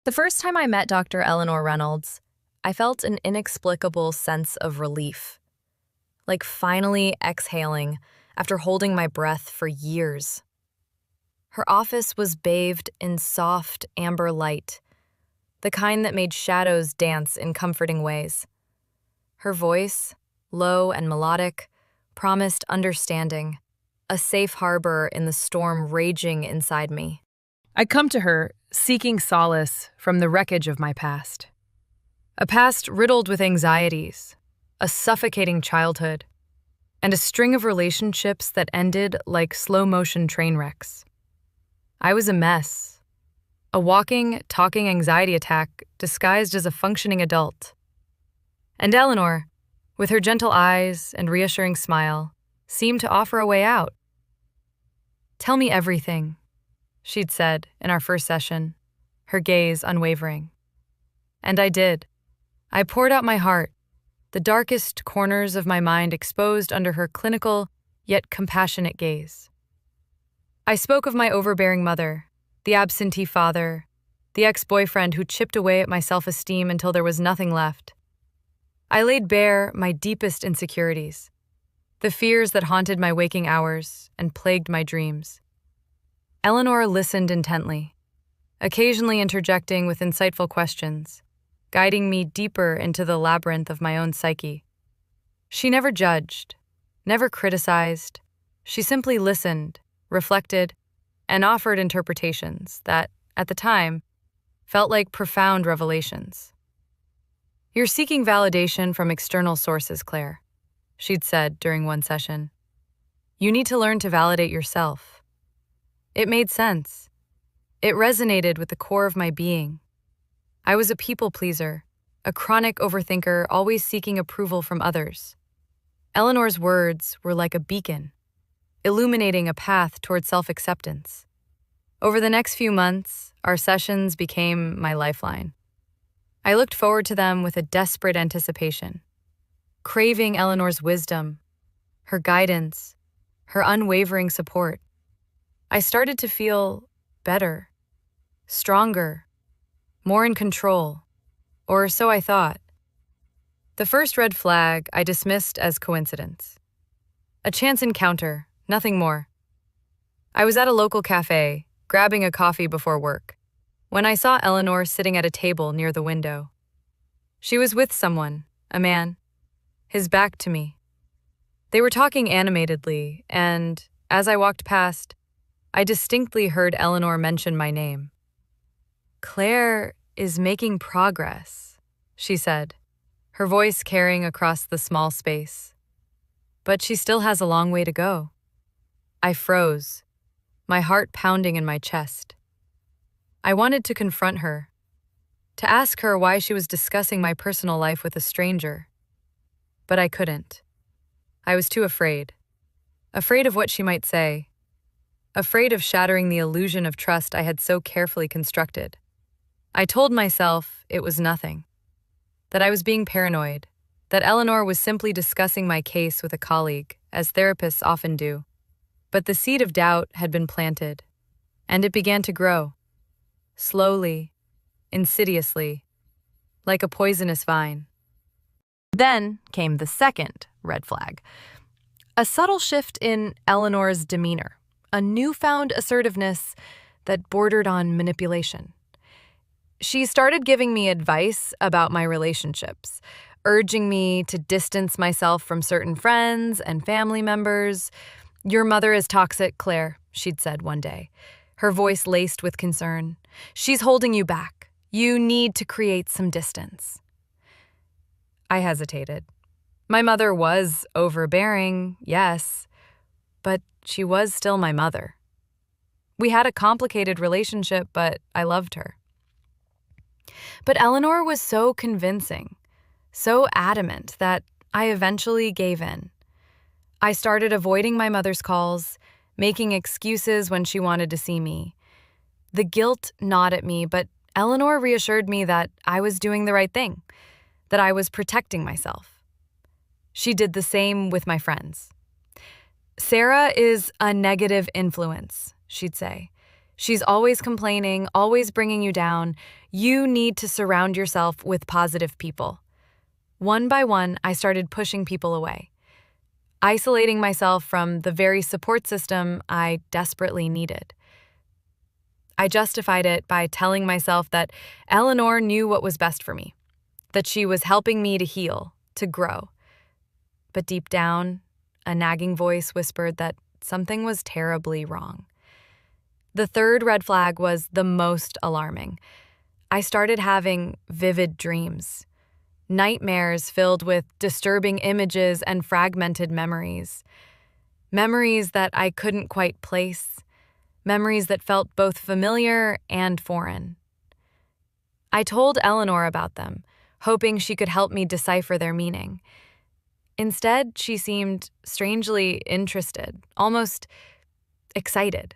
The first time I met Dr. Eleanor Reynolds, I felt an inexplicable sense of relief, like finally exhaling after holding my breath for years. Her office was bathed in soft amber light, the kind that made shadows dance in comforting ways. Her voice, low and melodic, promised understanding, a safe harbor in the storm raging inside me. I come to her seeking solace from the wreckage of my past. A past riddled with anxieties, a suffocating childhood, and a string of relationships that ended like slow-motion train wrecks. I was a mess, a walking, talking anxiety attack disguised as a functioning adult. And Eleanor, with her gentle eyes and reassuring smile, seemed to offer a way out. "Tell me everything," she'd said in our first session, her gaze unwavering. And I did. I poured out my heart, the darkest corners of my mind exposed under her clinical yet compassionate gaze. I spoke of my overbearing mother, the absentee father, the ex-boyfriend who chipped away at my self-esteem until there was nothing left. I laid bare my deepest insecurities, the fears that haunted my waking hours and plagued my dreams. Eleanor listened intently, occasionally interjecting with insightful questions, guiding me deeper into the labyrinth of my own psyche. She never judged, never criticized. She simply listened, reflected, and offered interpretations that, at the time, felt like profound revelations. "You're seeking validation from external sources, Claire," she'd said during one session. "You need to learn to validate yourself." It made sense. It resonated with the core of my being. I was a people pleaser, a chronic overthinker always seeking approval from others. Eleanor's words were like a beacon, illuminating a path toward self-acceptance. Over the next few months, our sessions became my lifeline. I looked forward to them with a desperate anticipation, craving Eleanor's wisdom, her guidance, her unwavering support. I started to feel better, stronger, more in control, or so I thought. The first red flag I dismissed as coincidence. A chance encounter, nothing more. I was at a local cafe, grabbing a coffee before work, when I saw Eleanor sitting at a table near the window. She was with someone, a man, his back to me. They were talking animatedly, and as I walked past, I distinctly heard Eleanor mention my name. "Claire is making progress," she said, her voice carrying across the small space. "But she still has a long way to go." I froze, my heart pounding in my chest. I wanted to confront her, to ask her why she was discussing my personal life with a stranger. But I couldn't. I was too afraid. Afraid of what she might say. Afraid of shattering the illusion of trust I had so carefully constructed. I told myself it was nothing, that I was being paranoid, that Eleanor was simply discussing my case with a colleague, as therapists often do. But the seed of doubt had been planted, and it began to grow, slowly, insidiously, like a poisonous vine. Then came the second red flag, a subtle shift in Eleanor's demeanor, a newfound assertiveness that bordered on manipulation. She started giving me advice about my relationships, urging me to distance myself from certain friends and family members. "Your mother is toxic, Claire," she'd said one day, her voice laced with concern. "She's holding you back. You need to create some distance." I hesitated. My mother was overbearing, yes, but she was still my mother. We had a complicated relationship, but I loved her. But Eleanor was so convincing, so adamant that I eventually gave in. I started avoiding my mother's calls, making excuses when she wanted to see me. The guilt gnawed at me, but Eleanor reassured me that I was doing the right thing, that I was protecting myself. She did the same with my friends. "Sarah is a negative influence," she'd say. She's always complaining, always bringing you down. You need to surround yourself with positive people. One by one, I started pushing people away, isolating myself from the very support system I desperately needed. I justified it by telling myself that Eleanor knew what was best for me, that she was helping me to heal, to grow. But deep down, a nagging voice whispered that something was terribly wrong. The third red flag was the most alarming. I started having vivid dreams, nightmares filled with disturbing images and fragmented memories. Memories that I couldn't quite place, memories that felt both familiar and foreign. I told Eleanor about them, hoping she could help me decipher their meaning. Instead, she seemed strangely interested, almost excited.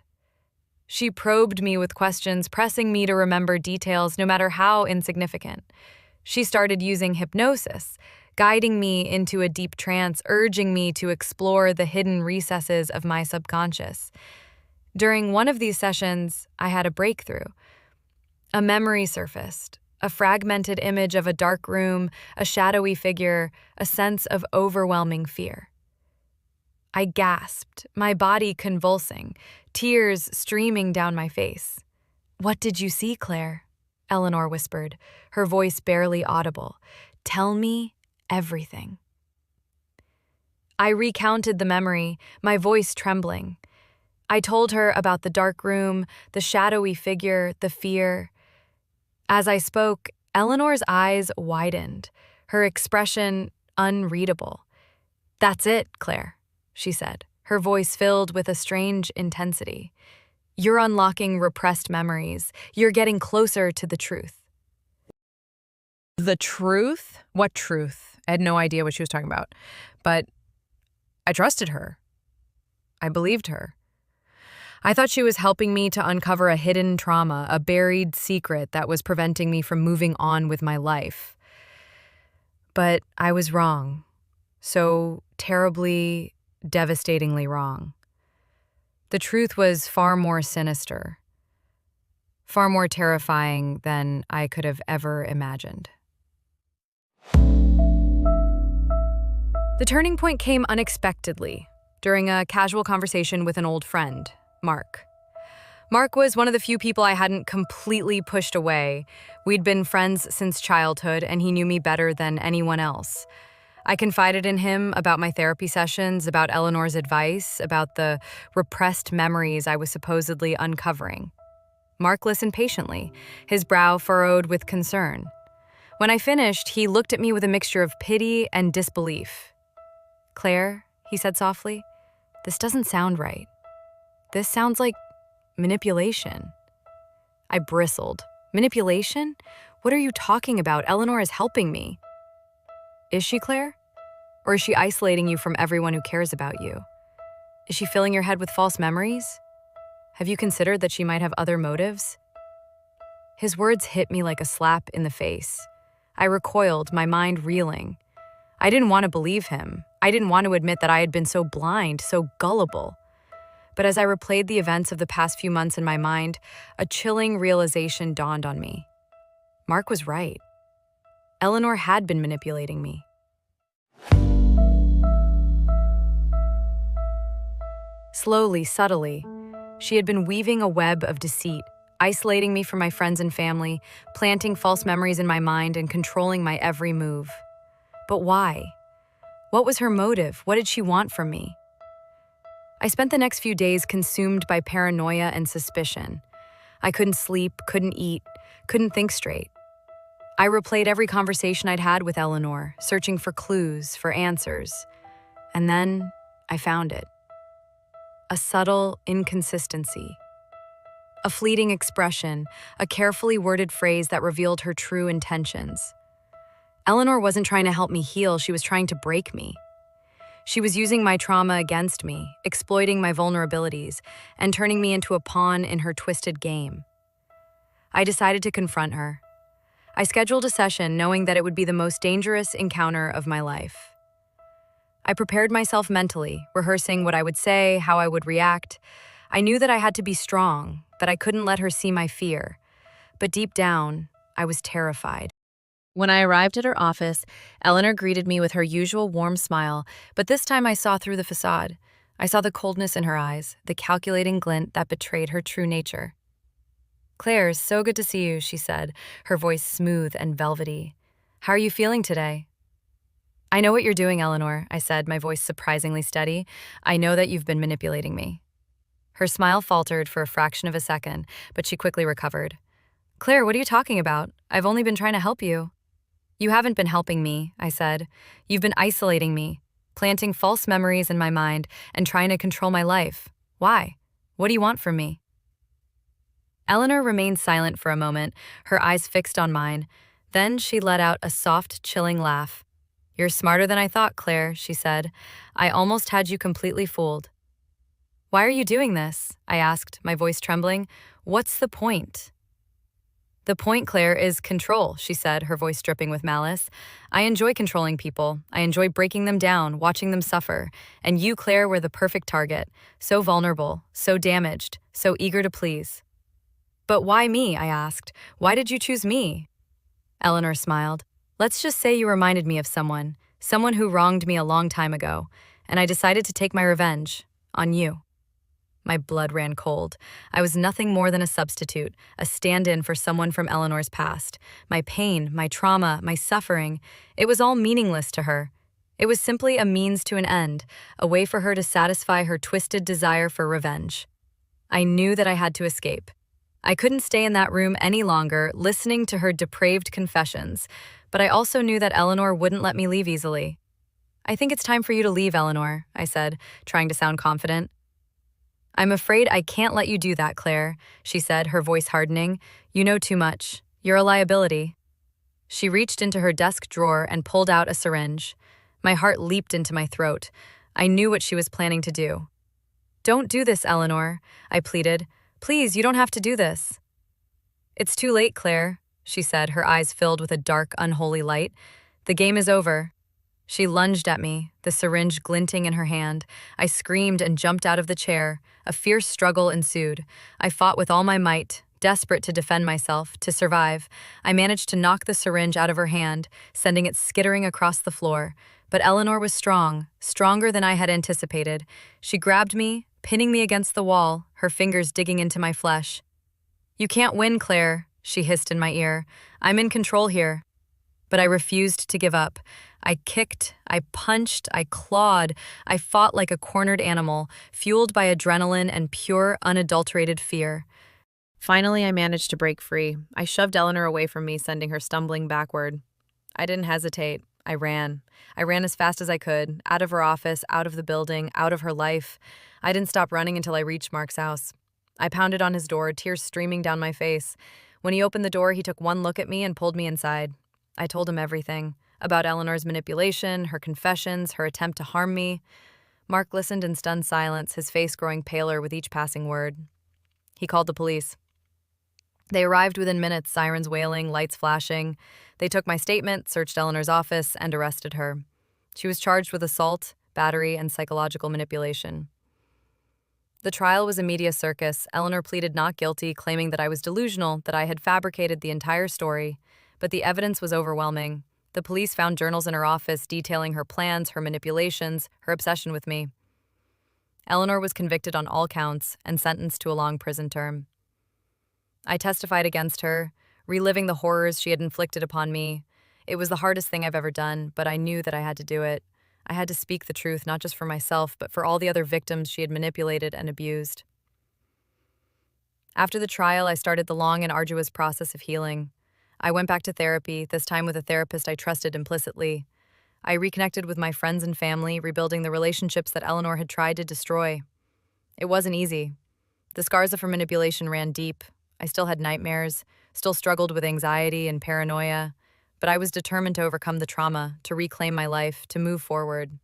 She probed me with questions, pressing me to remember details no matter how insignificant. She started using hypnosis, guiding me into a deep trance, urging me to explore the hidden recesses of my subconscious. During one of these sessions, I had a breakthrough. A memory surfaced, a fragmented image of a dark room, a shadowy figure, a sense of overwhelming fear. I gasped, my body convulsing, tears streaming down my face. "What did you see, Claire?" Eleanor whispered, her voice barely audible. "Tell me everything." I recounted the memory, my voice trembling. I told her about the dark room, the shadowy figure, the fear. As I spoke, Eleanor's eyes widened, her expression unreadable. "That's it, Claire," she said, her voice filled with a strange intensity. "You're unlocking repressed memories. You're getting closer to the truth." The truth? What truth? I had no idea what she was talking about. But I trusted her. I believed her. I thought she was helping me to uncover a hidden trauma, a buried secret that was preventing me from moving on with my life. But I was wrong. So terribly, devastatingly wrong. The truth was far more sinister, far more terrifying than I could have ever imagined. The turning point came unexpectedly during a casual conversation with an old friend, Mark. Mark was one of the few people I hadn't completely pushed away. We'd been friends since childhood, and he knew me better than anyone else. I confided in him about my therapy sessions, about Eleanor's advice, about the repressed memories I was supposedly uncovering. Mark listened patiently, his brow furrowed with concern. When I finished, he looked at me with a mixture of pity and disbelief. "Claire," he said softly, "this doesn't sound right. This sounds like manipulation." I bristled. "Manipulation? What are you talking about? Eleanor is helping me." "Is she, Claire? Or is she isolating you from everyone who cares about you? Is she filling your head with false memories? Have you considered that she might have other motives?" His words hit me like a slap in the face. I recoiled, my mind reeling. I didn't want to believe him. I didn't want to admit that I had been so blind, so gullible. But as I replayed the events of the past few months in my mind, a chilling realization dawned on me. Mark was right. Eleanor had been manipulating me. Slowly, subtly, she had been weaving a web of deceit, isolating me from my friends and family, planting false memories in my mind, and controlling my every move. But why? What was her motive? What did she want from me? I spent the next few days consumed by paranoia and suspicion. I couldn't sleep, couldn't eat, couldn't think straight. I replayed every conversation I'd had with Eleanor, searching for clues, for answers. And then I found it. A subtle inconsistency. A fleeting expression, a carefully worded phrase that revealed her true intentions. Eleanor wasn't trying to help me heal, she was trying to break me. She was using my trauma against me, exploiting my vulnerabilities, and turning me into a pawn in her twisted game. I decided to confront her. I scheduled a session knowing that it would be the most dangerous encounter of my life. I prepared myself mentally, rehearsing what I would say, how I would react. I knew that I had to be strong, that I couldn't let her see my fear. But deep down, I was terrified. When I arrived at her office, Eleanor greeted me with her usual warm smile, but this time I saw through the facade. I saw the coldness in her eyes, the calculating glint that betrayed her true nature. "Claire, so good to see you," she said, her voice smooth and velvety. "How are you feeling today?" "I know what you're doing, Eleanor," I said, my voice surprisingly steady. "I know that you've been manipulating me." Her smile faltered for a fraction of a second, but she quickly recovered. "Claire, what are you talking about? I've only been trying to help you." "You haven't been helping me," I said. "You've been isolating me, planting false memories in my mind, and trying to control my life. Why? What do you want from me?" Eleanor remained silent for a moment, her eyes fixed on mine. Then she let out a soft, chilling laugh. "You're smarter than I thought, Claire," she said. "I almost had you completely fooled." "Why are you doing this?" I asked, my voice trembling. "What's the point?" "The point, Claire, is control," she said, her voice dripping with malice. "I enjoy controlling people. I enjoy breaking them down, watching them suffer. And you, Claire, were the perfect target. So vulnerable, so damaged, so eager to please." "But why me?" I asked. "Why did you choose me?" Eleanor smiled. "Let's just say you reminded me of someone who wronged me a long time ago, and I decided to take my revenge on you." My blood ran cold. I was nothing more than a substitute, a stand-in for someone from Eleanor's past. My pain, my trauma, my suffering, it was all meaningless to her. It was simply a means to an end, a way for her to satisfy her twisted desire for revenge. I knew that I had to escape. I couldn't stay in that room any longer, listening to her depraved confessions, but I also knew that Eleanor wouldn't let me leave easily. "I think it's time for you to leave, Eleanor," I said, trying to sound confident. "I'm afraid I can't let you do that, Claire," she said, her voice hardening. "You know too much. You're a liability." She reached into her desk drawer and pulled out a syringe. My heart leaped into my throat. I knew what she was planning to do. "Don't do this, Eleanor," I pleaded. "Please, you don't have to do this." "It's too late, Claire," she said, her eyes filled with a dark, unholy light. "The game is over." She lunged at me, the syringe glinting in her hand. I screamed and jumped out of the chair. A fierce struggle ensued. I fought with all my might, desperate to defend myself, to survive. I managed to knock the syringe out of her hand, sending it skittering across the floor. But Eleanor was strong, stronger than I had anticipated. She grabbed me, pinning me against the wall, her fingers digging into my flesh. "You can't win, Claire," she hissed in my ear. "I'm in control here." But I refused to give up. I kicked, I punched, I clawed. I fought like a cornered animal, fueled by adrenaline and pure, unadulterated fear. Finally, I managed to break free. I shoved Eleanor away from me, sending her stumbling backward. I didn't hesitate. I ran. I ran as fast as I could, out of her office, out of the building, out of her life. I didn't stop running until I reached Mark's house. I pounded on his door, tears streaming down my face. When he opened the door, he took one look at me and pulled me inside. I told him everything, about Eleanor's manipulation, her confessions, her attempt to harm me. Mark listened in stunned silence, his face growing paler with each passing word. He called the police. They arrived within minutes, sirens wailing, lights flashing. They took my statement, searched Eleanor's office, and arrested her. She was charged with assault, battery, and psychological manipulation. The trial was a media circus. Eleanor pleaded not guilty, claiming that I was delusional, that I had fabricated the entire story. But the evidence was overwhelming. The police found journals in her office detailing her plans, her manipulations, her obsession with me. Eleanor was convicted on all counts and sentenced to a long prison term. I testified against her, reliving the horrors she had inflicted upon me. It was the hardest thing I've ever done, but I knew that I had to do it. I had to speak the truth, not just for myself, but for all the other victims she had manipulated and abused. After the trial, I started the long and arduous process of healing. I went back to therapy, this time with a therapist I trusted implicitly. I reconnected with my friends and family, rebuilding the relationships that Eleanor had tried to destroy. It wasn't easy. The scars of her manipulation ran deep. I still had nightmares, still struggled with anxiety and paranoia, but I was determined to overcome the trauma, to reclaim my life, to move forward.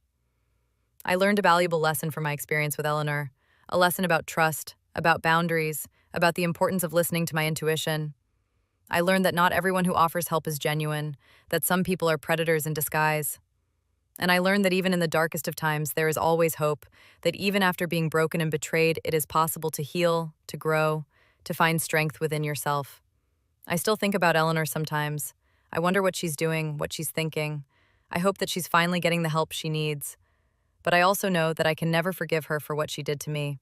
I learned a valuable lesson from my experience with Eleanor, a lesson about trust, about boundaries, about the importance of listening to my intuition. I learned that not everyone who offers help is genuine, that some people are predators in disguise. And I learned that even in the darkest of times, there is always hope, that even after being broken and betrayed, it is possible to heal, to grow, to find strength within yourself. I still think about Eleanor sometimes. I wonder what she's doing, what she's thinking. I hope that she's finally getting the help she needs. But I also know that I can never forgive her for what she did to me.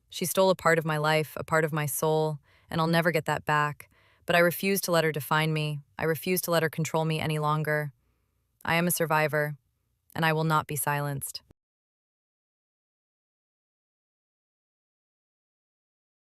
She stole a part of my life, a part of my soul, and I'll never get that back. But I refuse to let her define me. I refuse to let her control me any longer. I am a survivor, and I will not be silenced.